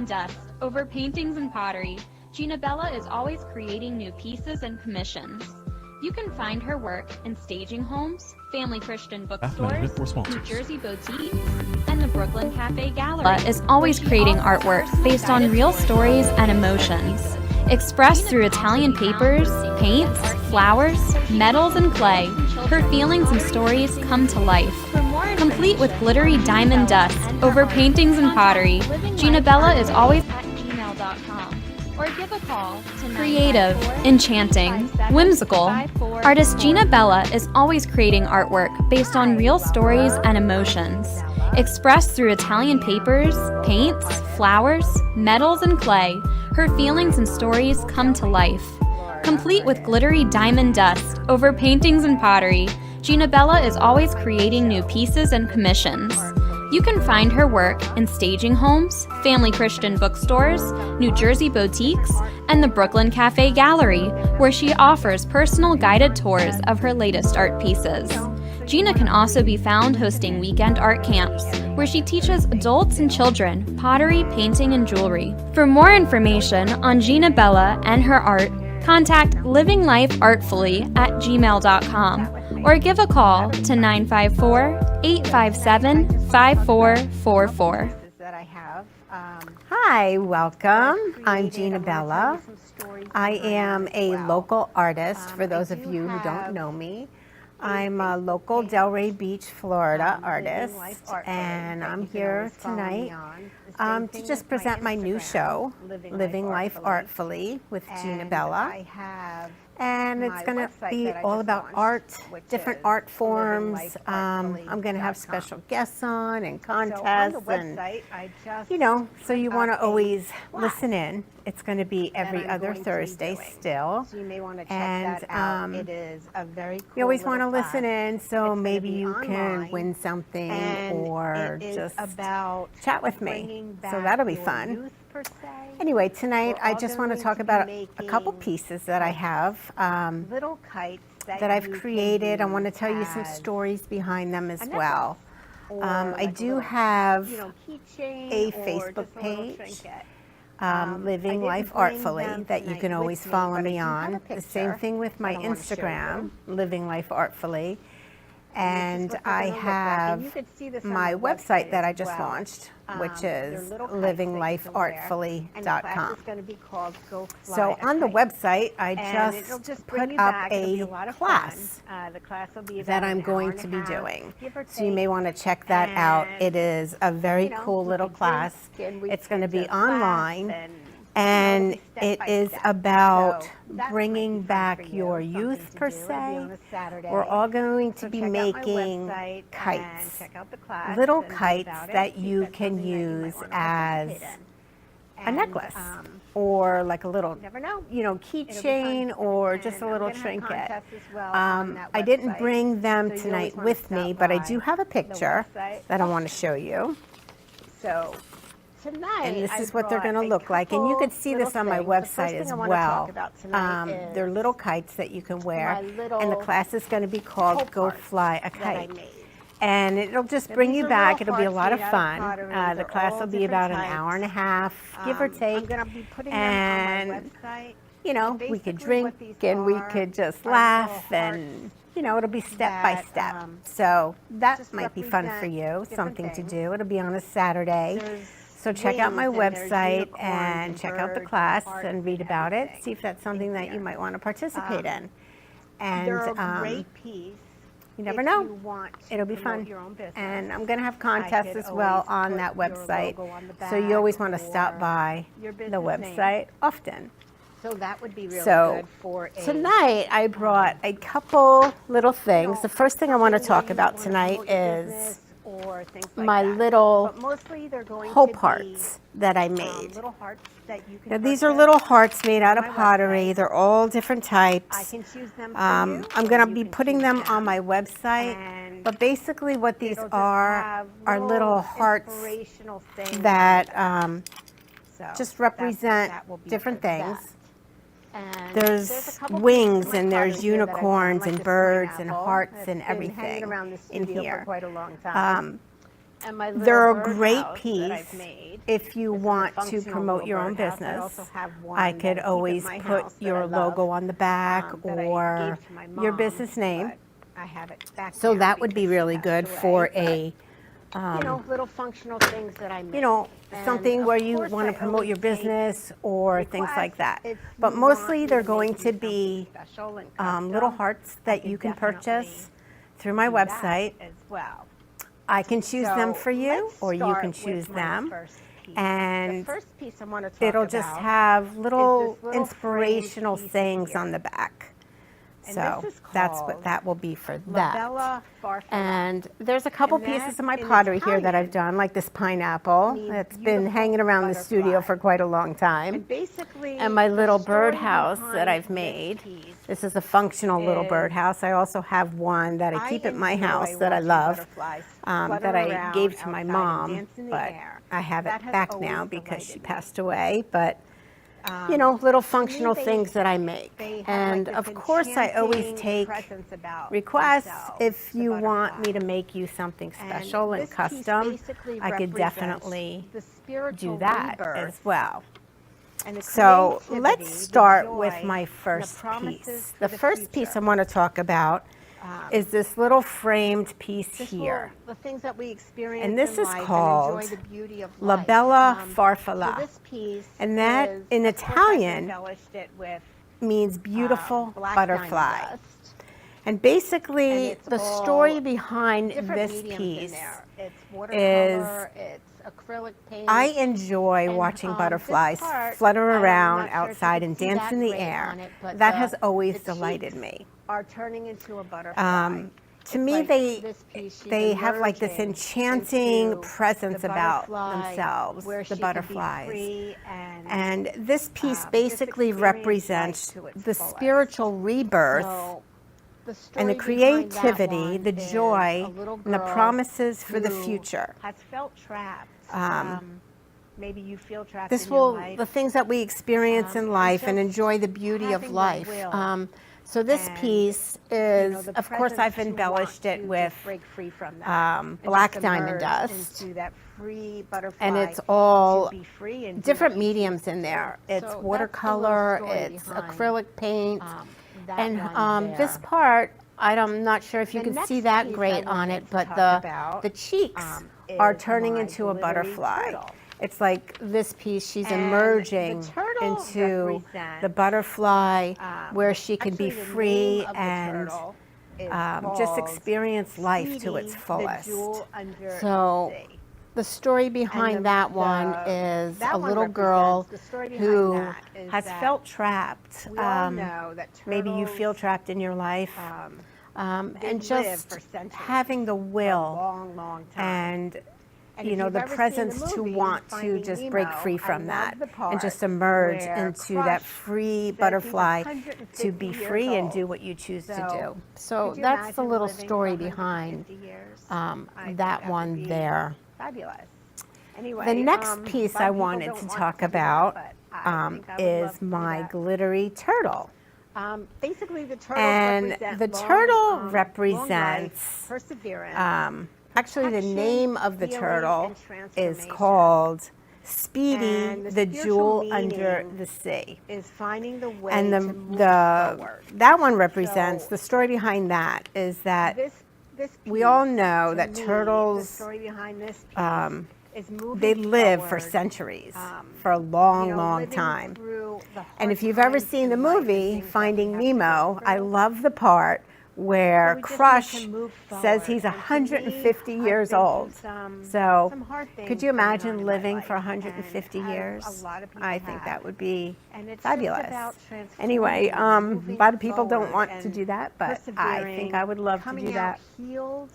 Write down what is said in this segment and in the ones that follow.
diamond dust over paintings and pottery, Ginabella is always creating new pieces and commissions. You can find her work in staging homes, family Christian bookstores, New Jersey boutiques, and the Brooklyn Cafe Gallery. Is always creating artwork based on real stories and emotions, expressed through Italian papers, paints, flowers, metals, and clay. Her feelings and stories come to life, complete with glittery diamond dust over paintings and pottery. Ginabella is always at gmail.com. Or give a call to creative, enchanting, whimsical. Artist Ginabella is always creating artwork based on real stories and emotions, expressed through Italian papers, paints, flowers, metals, and clay. Her feelings and stories come to life, complete with glittery diamond dust over paintings and pottery. Ginabella is always creating new pieces and commissions. You can find her work in staging homes, family Christian bookstores, New Jersey boutiques, and the Brooklyn Cafe Gallery, where she offers personal guided tours of her latest art pieces. Gina can also be found hosting weekend art camps, where she teaches adults and children pottery, painting, and jewelry. For more information on Ginabella and her art, contact livinglifeartfully@gmail.com or give a call to 954-857-5444. Hi, welcome. I'm Ginabella. I am a local artist, for those of you who don't know me. I'm a local Delray Beach, Florida artist, and I'm here tonight to just present my new show, Living Life Artfully with Ginabella. And it's going to be all about art, different art forms. I'm going to have special guests on and contests, and you know, so you want to always listen in. It's going to be every other Thursday still, and you always want to listen in, so maybe you can win something or just chat with me. So that'll be fun. Anyway, tonight I just want to talk about a couple pieces that I have that I've created. I want to tell you some stories behind them as well. I do have a Facebook page, Living Life Artfully, that you can always follow me on. The same thing with my Instagram, Living Life Artfully. And I have my website that I just launched, which is livinglifeartfully.com. So on the website, I just put up a class that I'm going to be doing. So you may want to check that out. It is a very cool little class. It's going to be online. And it is about bringing back your youth, per se. We're all going to be making kites, little kites that you can use as a necklace or like a little, you know, keychain or just a little trinket. I didn't bring them tonight with me, but I do have a picture that I want to show you. And this is what they're going to look like. And you can see this on my website as well. They're little kites that you can wear. And the class is going to be called Go Fly a Kite. And it'll just bring you back. It'll be a lot of fun. The class will be about an hour and a half, give or take. And, you know, we could drink and we could just laugh, and you know, it'll be step by step. So that might be fun for you, something to do. It'll be on a Saturday. So check out my website and check out the class and read about it. See if that's something that you might want to participate in. And you never know. It'll be fun. And I'm going to have contests as well on that website. So you always want to stop by the website often. So that would be really So good for a tonight I brought a couple little things. The first thing I want to talk about tonight is or things like my that. little But mostly they're going hope to hearts that I made. little hearts that you can Now, these are purchase little hearts made out of on my pottery. website. They're all different types. I can choose them for you, I'm or going to you be can putting choose them on my website. And But basically what these it'll just are have little hearts inspirational things that so just represent that will be different for things. that. And There's a couple wings pieces of and my there's pottery here that I found, unicorns like and this birds and pineapple hearts that's and been hanging everything around the in studio here. for quite a long time. And my little they're a birdhouse great that piece I've made. if you This is a want to functional promote little your own birdhouse. I business. also have one I that could keep at always my put house that your I love, logo on the back that I or gave to my your mom, business name. but I have it back So now that would be because she really passed good away, for but, a you know, little functional things that I make. you know, And something of where you course want to I promote always your take business or things like requests. that. If But you mostly want me they're to going make to you something be special and little custom, hearts I that could you can definitely purchase through my do that website. as well. I can choose them So for you, let's or you start can with choose my them. first piece. And the first piece I want to talk it'll about just have little is this little inspirational framed piece sayings here. on the back. And So this is that's what called that will be for that. Ginabella. And there's a couple And pieces that of my in pottery here that Italian I've done, like this pineapple. means It's been beautiful hanging around the studio butterfly. for quite a long time. And basically, And my little the story birdhouse that behind I've this made. piece This is a functional little is birdhouse. I also have one that I keep at my enjoy house that I watching love, butterflies that flutter I around gave to my outside and mom, dance in the but air. I have That it has back always now because she delighted me. passed away. But you know, little functional they- things that I make. They have And like of this course, I always enchanting take presence about requests. themselves, If the you want me to butterfly. make you something And special and this piece custom, basically I could represents definitely the spiritual do that rebirth as well. and the So creativity, let's the start joy, with my and the first promises piece. for The first piece I future. want to talk about is this little framed piece This here. the things that we experience And this in is life called and enjoy the beauty of La life. Bella So Farfalla. this piece And that, is, in of course, I've Italian, embellished it with means beautiful black butterfly. diamond dust. And And basically, it's the all story behind different this mediums in piece there. It's is watercolor, it's acrylic paint. I enjoy And, watching this butterflies part, flutter I'm around not sure if you outside can and see dance that in the great air. on it, but That the- has always the delighted cheeks me. are turning into a butterfly. To It's me, like this piece, she's they have like this emerging enchanting into presence the about butterfly, themselves, where the she could be butterflies. free And this piece just basically experience life represents to its the fullest. spiritual rebirth So, the and the story behind that creativity, one the is joy, a little and the girl promises for the who future. has felt trapped. Maybe you feel trapped This in your will, life. the things that we experience in and life and just enjoy the beauty of having the life. will So this and, piece you is, know, the of course, I've presence to embellished want it to with just break free from that and black just diamond emerge dust. into that free butterfly And it's all to be free and do different what you mediums choose to in do. there. So It's that's the watercolor, little story it's behind, acrylic paint, that and one this there. part, I'm not sure if you The can next see that piece I great on wanted it, to but talk the about, cheeks is are turning my into a glittery butterfly. turtle. It's like this piece, she's And emerging the turtle into represents, the butterfly where she can be actually, the free name of the and turtle is just called experience life to Speedy, its fullest. The jewel under So the sea. the story behind that one is a little girl who has felt trapped. We all know that Maybe you feel turtles, trapped in your life, they and live just for centuries, having the for a will long, long time. and you if know you've the ever seen presence the to movie want to Finding just Nemo, break free I from love that the and just part emerge where into Crush that free says he's butterfly to 150 be years free and old. do what you choose to So, do. So could you that's the imagine little living story for behind 150 years? I think that would one be there. Fabulous. Anyway, The next a piece lot I of people wanted don't to want talk do that, about but I think I would love is to do my that. glittery turtle. Basically, the turtles And represent the long, turtle long life, represents, perseverance, actually the protection, name of the healing, turtle and is transformation. called Speedy, And the spiritual jewel under meaning the sea. is finding the way And to move forward. that one represents, So, the story behind that is that This we all piece, know to that me, turtles, the story behind this piece is moving they live for forward, centuries, for a long, you know, long living time. through the hard And if you've ever times seen the in life and movie things that we Finding have to go Nemo, I through, love the part where we just need Crush to move says forward. he's And to 150 me, years I've been old. through some So hard could things you going on imagine in my living life, for 150 and as years? a lot of people I think have. that would be And it's just fabulous. about transforming Anyway, and a moving lot of people don't forward want to and do that, but I think I would love to coming do out that. healed.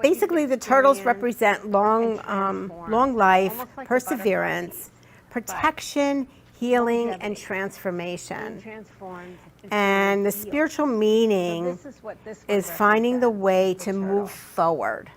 Basically, the turtles experienced represent long, transformed, long life, almost like the perseverance, protection, healing, and transformation. Transformed into And the healed. spiritual So meaning this is what this one is finding the represents, way the to turtle. move forward.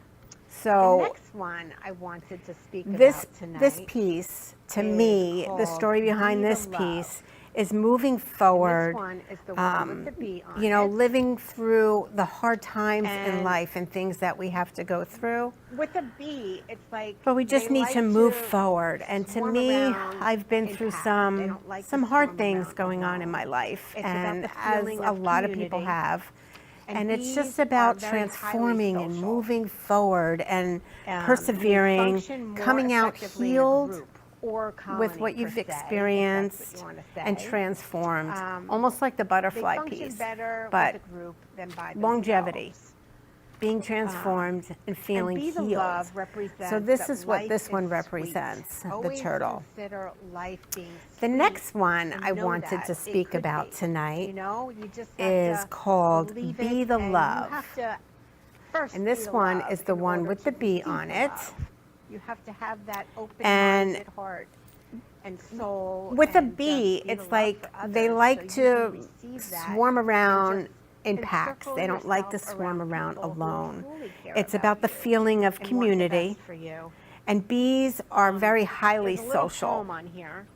The So next one I wanted to speak this about tonight this piece, to is me, the called story behind Be the this Love. piece is moving forward, This one is the one with the bee on you know, it. living through the hard times in And life and things that we have to go through. With a bee, it's like But we just they need like to move forward. And to swarm me, around I've been in through packs. They don't like to some hard swarm things around going on in alone. my life, It's about and the as feeling a of lot of people community. have. And it's bees just are about very highly transforming and social. moving forward and They persevering, function more coming out effectively in a healed group or with colony what per you've se, if that's what experienced you want to and say. transformed, almost like the They butterfly function piece, better but with a group than by longevity, themselves. being transformed and feeling and Be the healed. Love represents So this that is what life this one is represents, sweet. the Always turtle. Consider life being The sweet next one and I know wanted that to it speak could about be. tonight You know, you just have is to called believe Be it, the and Love. You have to first And be this the one love is the in one order with to the bee receive on the it. love. You have to have that open-minded heart and soul. With a and bee, just be the it's love like for they others like so you can to receive that swarm and around just in packs. encircle They don't like to yourself swarm around people who alone. truly care It's about the you feeling of and want the community. best for you. And bees are very highly There's a little social. poem on here.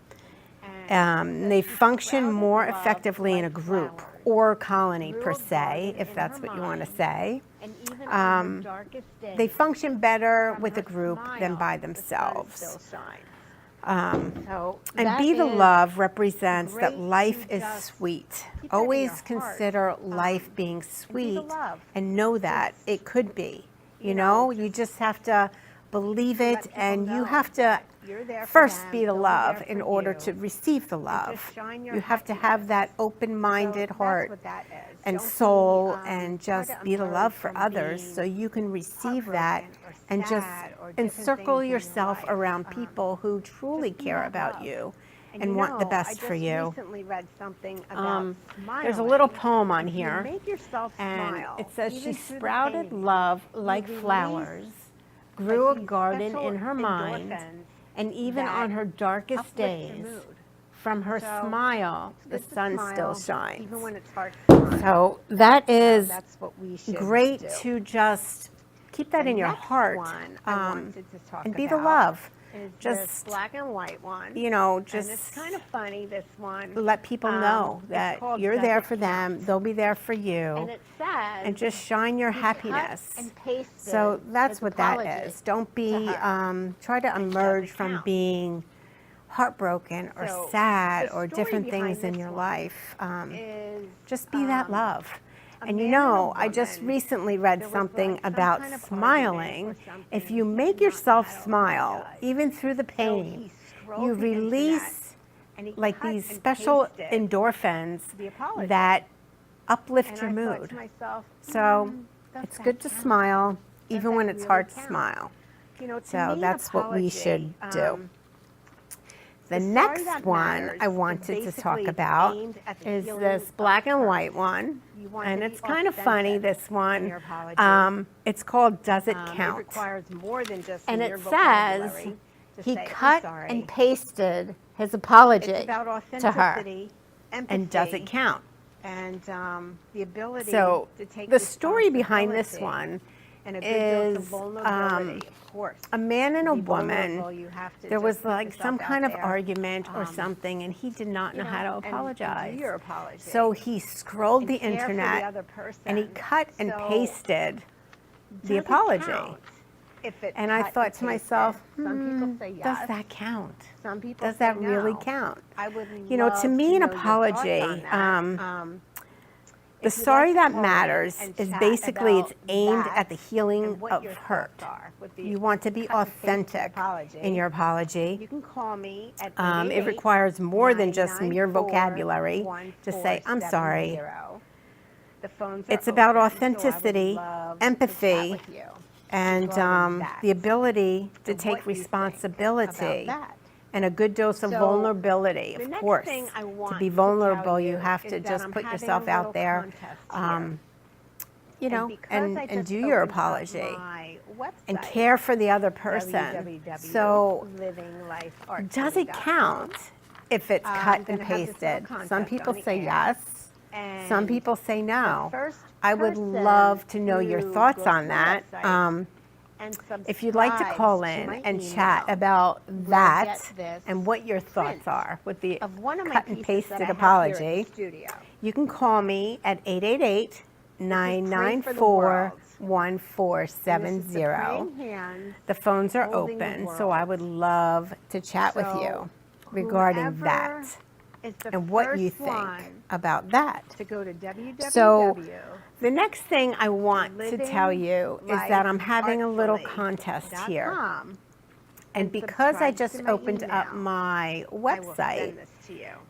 And They it says, function "Shrouded more love effectively in a like group flowers, or colony grew per a se, garden if in that's her what you want to mind, say. and even on her darkest days, They function better from with a her group than smile, by the sun themselves. still shines." So And that Be the is Love represents that great life to is just sweet. keep that in Always your heart. consider life being Be the sweet love. and know that Just, it could be. You you know, know, you just just have to believe let it, people and you know have to that you're there for first them, be the they'll be love there in for order you, to receive the and love. just shine your You have to have happiness. that open-minded So heart that's what that is. and Don't soul, be, and try just to be the emerge love for from others being so you can receive that heartbroken or and just sad or different encircle things in your yourself life. around people who truly Just be care that about love. you And and you want the know, best I for just you. recently read something about smiling. There's a little poem on If you here, make yourself and smile, it says, even "She through the sprouted pain, love you like release, flowers, like, grew a these garden special in her mind, endorphins and even that on her darkest uplift your days, mood." from her So, smile, it's the good to sun smile, still shines." even when it's hard to smile. So that is That's what we should great do. to just keep that The in your next heart, one I wanted to talk and be the about love. is this Just, black and white one. you know, And just it's kind of funny, this one. let people know It's that called you're Does there It for them, Count? they'll be there for And you, it says, and just shine your he happiness. cut and pasted So that's his what that apology is. Don't be, to her. try to And does emerge it from count? being heartbroken or So, sad the or story different behind things in this your one life. is, Just be that love. a And you man and a know, I just woman, recently read there was, something like, some about kind of smiling. argument or something, If and you he make did not know yourself how to smile, apologize. even through the So pain, he scrolled you the internet, release and he like cut these and special pasted endorphins the apology. that uplift And your I thought mood. to myself, So does it's that good to count? smile, Does even that when it's really hard to count? smile. You know, to So me, an that's what we apology, should do. The the story next that one matters I is wanted to talk basically about aimed at the is feeling this of black and hurt. white one. You want And to be it's kind of funny, authentic this in one. your apology. It's called Does It It Count? requires more than just And mere it says vocabulary to he say, "I'm cut sorry." and pasted his apology It's about to her. authenticity, empathy, And does it count? and the ability So to take the story behind this responsibility one and a good dose of is vulnerability, of course. a man and To a be vulnerable, woman. you have to There just was put like yourself some out kind of there, argument or something, and he did not know how to and do apologize. your apology. So he scrolled and the care for the internet other person. and he cut and So, pasted does the it apology. count if it's And I cut thought and to myself, pasted? Some people say yes. does that count? Some people Does say that really no. count? I would You know, to love me, an know your thoughts apology, on that. The If you'd sorry like to that call in matters and is chat basically about it's aimed that at the healing and what of your hurt. thoughts are with the You want to be cut and pasted authentic apology. in your apology. You can call me at It requires more than just mere vocabulary to say, I'm sorry. The phones are It's about open, so I would authenticity, love to chat empathy, with you and regarding that. the ability to And take what you think responsibility about that. and a good dose of So, vulnerability, the of next course. thing I To want be to vulnerable, tell you you have is to that just I'm put having yourself a out little there, contest you know, because and, I just do your opened up apology my and website, care for the other person. So does it count if it's cut and gonna have this little pasted? Some contest people on the say air. yes. And Some people say no. first I would person love to know your who thoughts goes on to the that. website and subscribe if you'd like to call to in my and email, chat about we'll that get this and what your thoughts print are with the of one of my cut and pieces that pasted I have apology, here at the studio. you can call me at 888-994-1470. The phones are open, so I would love to chat with you regarding that and what you think about that. To go to www. So the next thing I want to tell you is that I'm having a little contest here. And because I just opened up my website,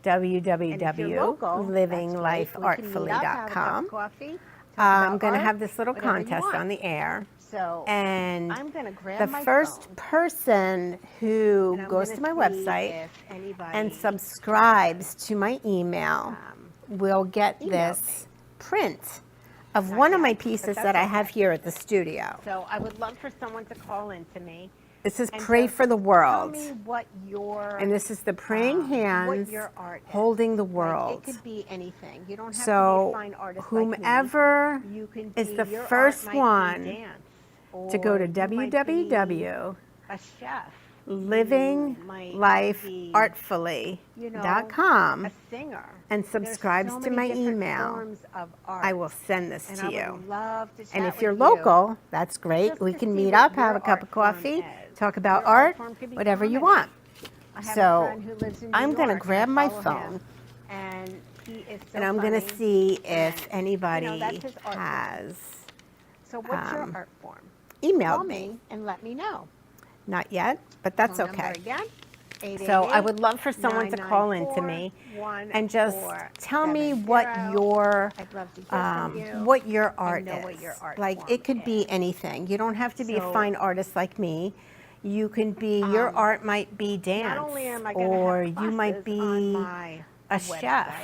www.livinglifeartfully.com, I'm going to have this little contest on the air. And the first person who goes to my website and subscribes to my email will get this print of one of my pieces that I have here at the studio. So I would love for someone to call in to me. This is Pray for the World. Tell me what your, and this is the praying hands holding the world. It could be anything. You don't have so to be a fine artist whomever like me. You can is be, the your first art might one be dance, to go to or you might be www. a chef. livinglifeartfully.com a singer. and subscribes so to my email. Forms of art. I will send this and to I you. Would love to chat And if with you're you local, that's great. just We to can see meet what up, have your a cup of art form coffee, is. talk about Your art, form could be whatever you comedy. want. I have a So friend who lives in New I'm going to York, grab and I my follow phone him, and he is so and I'm going to funny, see if and, anybody that's his art form. has So what's your art form? emailed Call me. and let me know. Not yet, but that's Phone okay. number again, So I would love for someone to call in to me and just tell me what your what your art is. what your art Like form it could be is. anything. You don't have to be a So- fine artist like me. You can be your art might be dance, Not only am I gonna or have you might classes on be my a website, chef.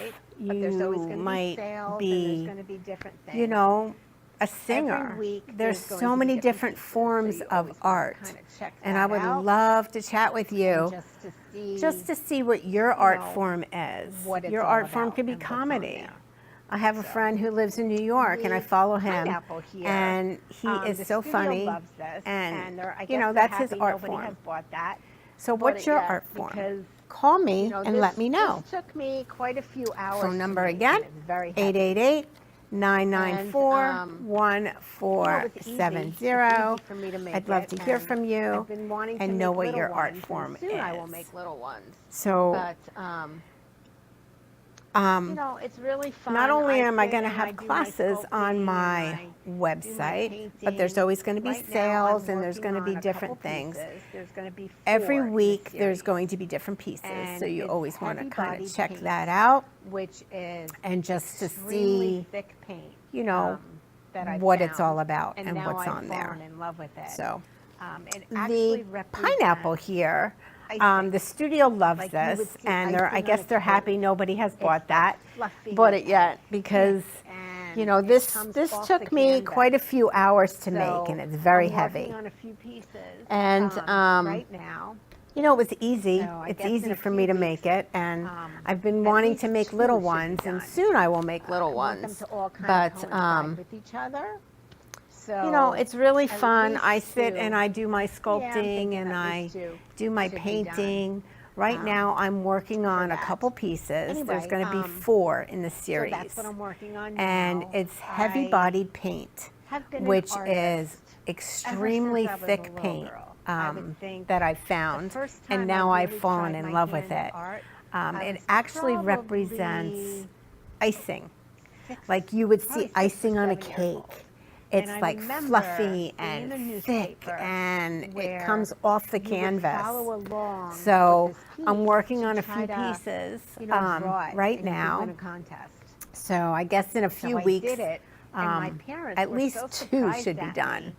but there's always You gonna be might sales, and be, there's going to be different things. you know, a singer. week, There's there's going so to be many different different pieces, so forms you of always wanna art, kinda check and that I would out, love to chat with you. Just to see what your art form is. what it's Your all art form about could be and what's on comedy. there. I have a friend who lives in New York, and I The follow him, pineapple here, and he is the so studio funny, loves this, and I you guess know they're that's his happy art nobody form. has bought that. So bought what's it your yet art form? because, Call me you know, and let me know. This took me quite a few hours. Phone to number make, again, and it's very heavy. 888-994-1470. For me to make I'd love it, to hear and from you I've been wanting to and know make what little your art ones, form and soon I will is. make little ones. So, But you know, it's really fun. not only am I going to sit and have do my classes on sculpting my and I do my website, but there's painting. always going to be Right now, sales I'm and there's working going to be on a different couple things. pieces. There's going to be 4 Every in the week there's series, going to be different pieces, And so you it's always want to kind heavy-bodied of check paint, that out which is and just to extremely see, thick paint. you know, That I what it's found, all about and now what's I've on there. fallen in love with it. So it actually the represents pineapple here, icing. the studio loves Like you would this, see and icing I on guess a they're happy cake. nobody has It's bought that, fluffy bought it yet, and because and you know it this comes this off took the me canvas. quite a few hours to make, So and it's very I'm heavy. working on a few pieces And right now. you know, it was easy. So I It's guess in easy a for few me to weeks, make it, and I've been at wanting to least make 2 little should be ones, and done. soon I will make little I want them ones. to all kind But of coincide with each other. So you know, it's really at fun. least I sit 2. and I do my I'm sculpting thinking and at I least 2 do my should be done. painting. Right now, I'm working on a that. couple pieces. There's Anyway, going to be 4 in the So series. that's what I'm working on now. And it's heavy-bodied paint, have been an which artist is extremely I was a thick little paint girl. I would think that I found, the first and time now I I've really fallen tried in my love with hand it. at art, It was actually probably represents icing. 6, Like you would probably see 6 or icing on a 7 years cake. old. It's And I like remember fluffy seeing in a and thick, newspaper and it where comes off the you would canvas. follow along So with this I'm piece working to on a try few to, pieces you know, draw it, right and you could now. win a contest. So I guess in a few So I weeks, did it, and my parents at were least so 2 surprised should be at done. me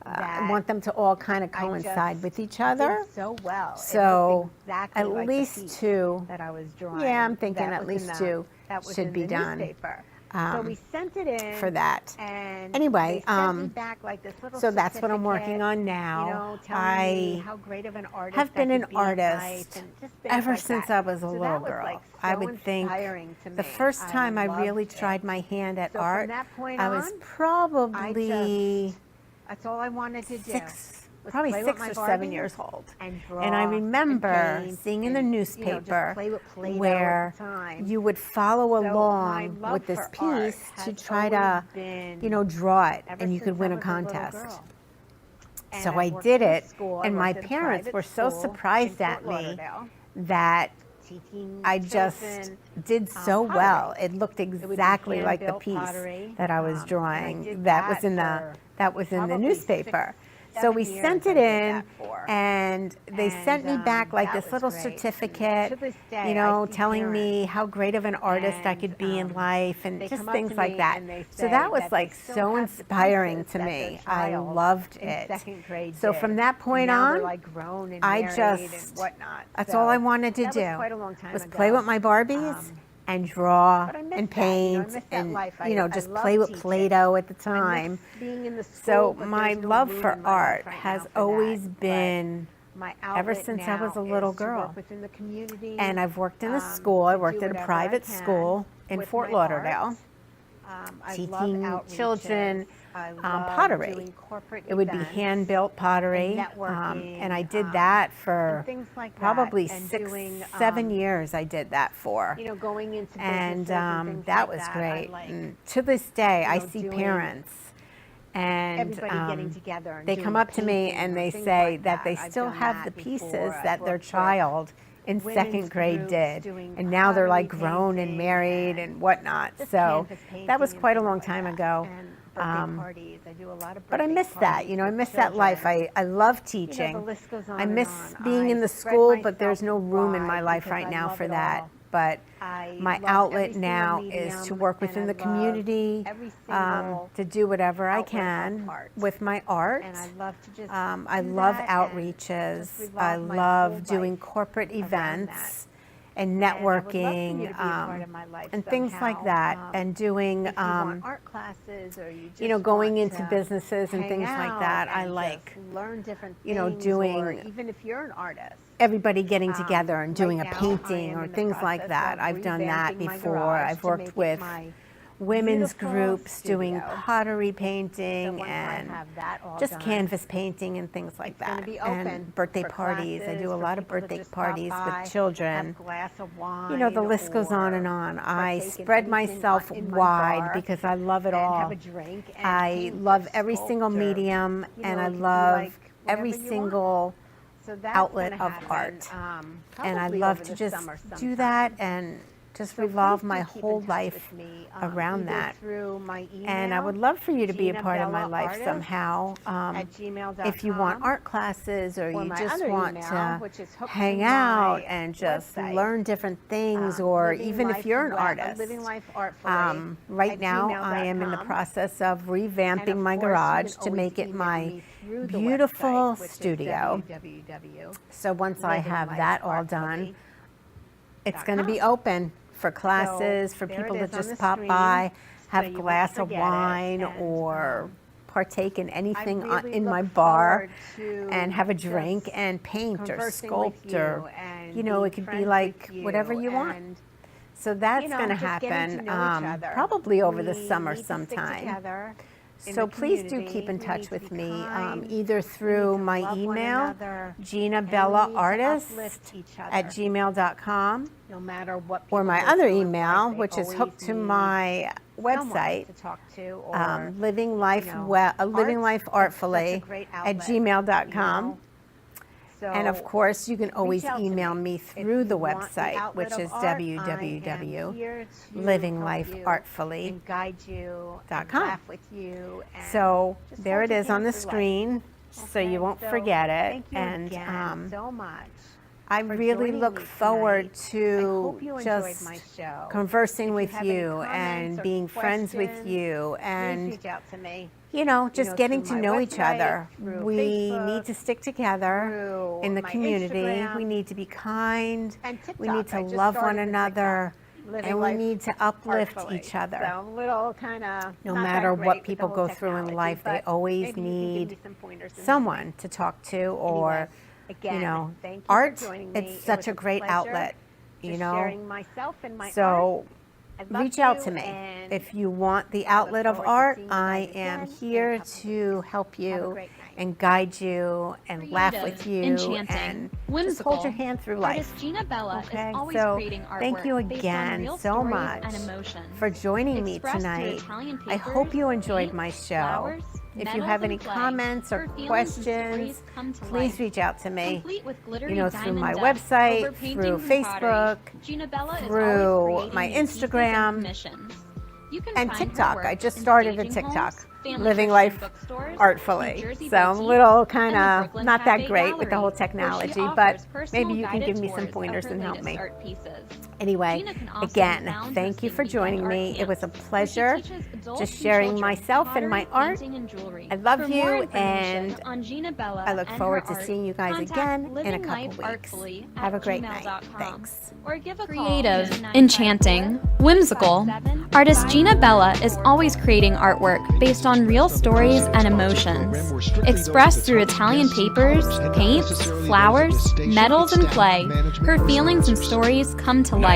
I that want them to all kind of I coincide just with each other. did so well. It So looked exactly at like the least piece 2. that I was drawing. Yeah, I'm thinking that at was in least the- 2 that was should in be the done newspaper. So we sent it in for that. And Anyway, they sent me back like this little so that's what I'm working certificate, on now. You know, telling me how great of an artist have been I an could be in life artist and just things ever like since that. I was a So little that was, girl. like, I so would think inspiring to the me. first time I really loved tried it. my hand at So art, from that point I was on, probably That's all I wanted to do. Probably play 6 with my or 7 Barbies years old. and draw And I remember and paint seeing in the and, newspaper just play with Play-Doh where at the time. you would follow So my along love with this for art piece to has try always to, been draw it, ever and you could since win I a was little contest. girl. And So I worked did in a it, school. I and my worked at a parents private were so school surprised in at Fort me Lauderdale, that teaching I just children, did so pottery. well. It looked It would be exactly like the hand-built piece pottery, that I was and I drawing. did That was in for the probably newspaper. 6, So we 7 sent years it I did in, that for. and they sent me back like that this was little great. And certificate, to this day, I see telling me parents, how great of an artist I could be in and, life, and they just come up things to like me that. and they So say that was that they like still so have the inspiring pieces to that me. their I child loved in it. 2nd grade So did. from that point And now on, they're like grown and I married just, and whatnot. that's So all I wanted to that do, was quite a long time was ago. play with my Barbies and draw But I miss and that, I paint miss that and, life. just love play with teaching. Play-Doh at the I time. miss being in the So school, but my there's no love room for in my life art right has now for always that. But been, my ever outlet since I was a now little is to girl. work within the community, And I've worked in a school. I to worked do at a whatever I private can school in with Fort my art. Lauderdale, I love teaching outreaches. children I love pottery. doing corporate It would be events hand-built pottery, and networking, and I did that and for things like probably that, and 6, doing, 7 years. I did that for, going into and businesses and things that like was that. great. I like And to this day, I see doing parents, and everybody getting together and they doing come a up to me painting and or they things say like that they I've still done have that the pieces before. I've that their worked with child in women's 2nd grade groups did, doing and now they're like pottery grown and painting married and whatnot. just So canvas that was painting and quite a things long like time that. ago. And birthday parties. I do a lot of But I birthday miss that, parties I with miss that life. children. I love The teaching. list goes on I and miss on. being in I the spread school, but there's myself no room in my wide life because right I now love for it that. all. But I my love outlet every single now is medium, to work and within I the love community, every single to do whatever I outlet of can art. with my art. And I love to just I do love that and outreaches. just revolve I my love whole doing life corporate around events and And I would love for you networking, to be a part of my life and things like somehow. that, and doing, If you want art classes or you just going want into to businesses and hang things like out that. I and like just learn different you know, things, doing- or even if you're an artist. everybody getting together and Right doing a now, I painting am or in the things like process that. of I've done that revamping my before. garage I've to worked make it with my women's beautiful groups doing studio. pottery So painting once I and have that all just done, canvas painting and things like it's gonna that. be open And birthday for parties. I classes, do a for lot of people to birthday just stop parties by, with children. have a glass of wine, The list goes on and or on. I partake in spread anything myself in my wide bar because I love it and all. have a drink and I paint or love every single sculpt or, medium, and I it could be love like every whatever you want. single So that's outlet gonna of happen, art. And I probably love over to the just summer do that sometime. and just So revolve please my do keep in whole touch life with me, around either that. through my email, And I would love for you to be a part of my life GinabellaArtist somehow. at gmail.com. If you want art classes or or you my just other want email, to which is hooked hang to out my and just website, learn different things, or Living even if Life you're an Web- artist. Living Life Artfully Right at now, I am in the gmail.com. process of And revamping of my course, you garage can to always make it email my me through the beautiful website, which is studio. So once I have that all done, it's going to be open for classes, for there people it to is on just the pop screen, by, have so a you won't glass of forget it. wine, And, or partake in anything I really in my look bar, forward to and have a drink just and paint or conversing sculpt, with or you and it being could be friends like with whatever you want. and, So that's going to just getting happen to know each other. probably over the We summer need to stick sometime. together in So the please do community. keep in We touch need to with be me, kind. either We through need to my love one email, another, and we GinabellaArtist need to uplift each at other. gmail.com, No matter what people or my go other through in email, life, they which is always hooked to need my someone website, to talk to, or Living Life, Living art Life is Artfully such a great at outlet, gmail.com. So And of course, you can always reach out to email me If through the you want website, outlet which of is art, I am here to help you, www.livinglifeartfully.com. and guide you, and laugh with you. And So just there hold it your is on the hand through life. screen, so Okay, you won't so forget it. Thank you And again so much. I for really joining look me forward tonight. I to hope you enjoyed just my show. conversing If with have any you comments and or being friends with questions, you, please and reach out to me. just getting through to my know each website, other. through We Facebook, need to stick together through in the my community. Instagram, We need to be kind. and We need TikTok. I to just love one started a another, TikTok, Living and we Life need to uplift Artfully. each other. So I'm a little kind of No matter what people go through in life, they always need someone to talk to, or again, thank you art. for joining me. It's It such was a great pleasure outlet. just sharing myself and my art. So reach out to me. If you want the outlet of art, I am here to help you and guide you and laugh with you enchanting, and just whimsical. hold your hand through life. Artist Ginabella Okay, is always so creating artwork thank you based on again real so stories much and emotions. for joining me Expressed through tonight. Italian I hope papers, you enjoyed paints, my show. flowers, If you metals, have any and clay, comments or her feelings and questions, stories come to please life. reach out to me. Complete with glittery Through diamond my dust website, over paintings through and pottery, Facebook, Ginabella is through always creating my new pieces and Instagram, commissions. You can and find her TikTok. work I just in started a staging TikTok, homes, family living Christian life bookstores, artfully. New Jersey So I'm a boutiques, little kind and the of Brooklyn not that Cafe great with the whole Gallery, where technology, she but offers personal maybe you can guided give me some tours of pointers her and help latest me. art pieces. Anyway, Gina can also be again, found thank you hosting for joining weekend me. art It was a camps, where she pleasure teaches adults just and sharing children myself and my pottery, art. painting, and jewelry. I love For you, more information and on Ginabella I look and forward her to art, seeing you guys contact again in a Living couple Life weeks. Artfully Have a at great night. gmail.com. Thanks. Or give a call Creative, to enchanting, whimsical. 954 Artist Ginabella is always creating artwork based on real stories and emotions. Expressed through Italian papers, paints, flowers, metals, and clay, her feelings and stories come to life.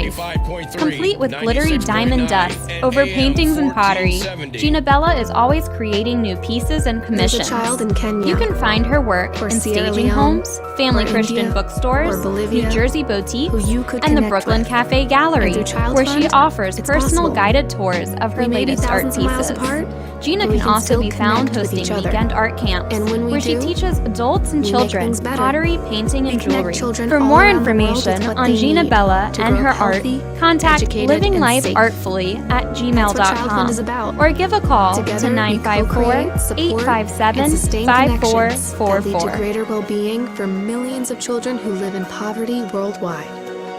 Complete with glittery diamond dust over paintings and pottery, Ginabella is always creating new pieces and There's commissions. a child in Kenya, You can find her work or in Sierra staging Leone, homes, family or Christian India, bookstores, or Bolivia, New Jersey boutiques, who you could and the connect Brooklyn with. Cafe Gallery, And through Child where she Fund, offers it's personal possible. guided tours of her We may be latest art thousands of miles pieces. apart, Gina but we can can also still be found connect with hosting each other. weekend art camps, And when we where she do, teaches adults and we make children things better. pottery, painting, We and connect jewelry. children For all more around the world with information what on they need Ginabella to and grow her up art, healthy, contact educated, Living and Life safe. Artfully at That's what Child Fund gmail.com is about. or give a call Together, to we co-create, support, and sustain connections that lead to 954-857-5444. greater well-being for millions of children who live in poverty worldwide.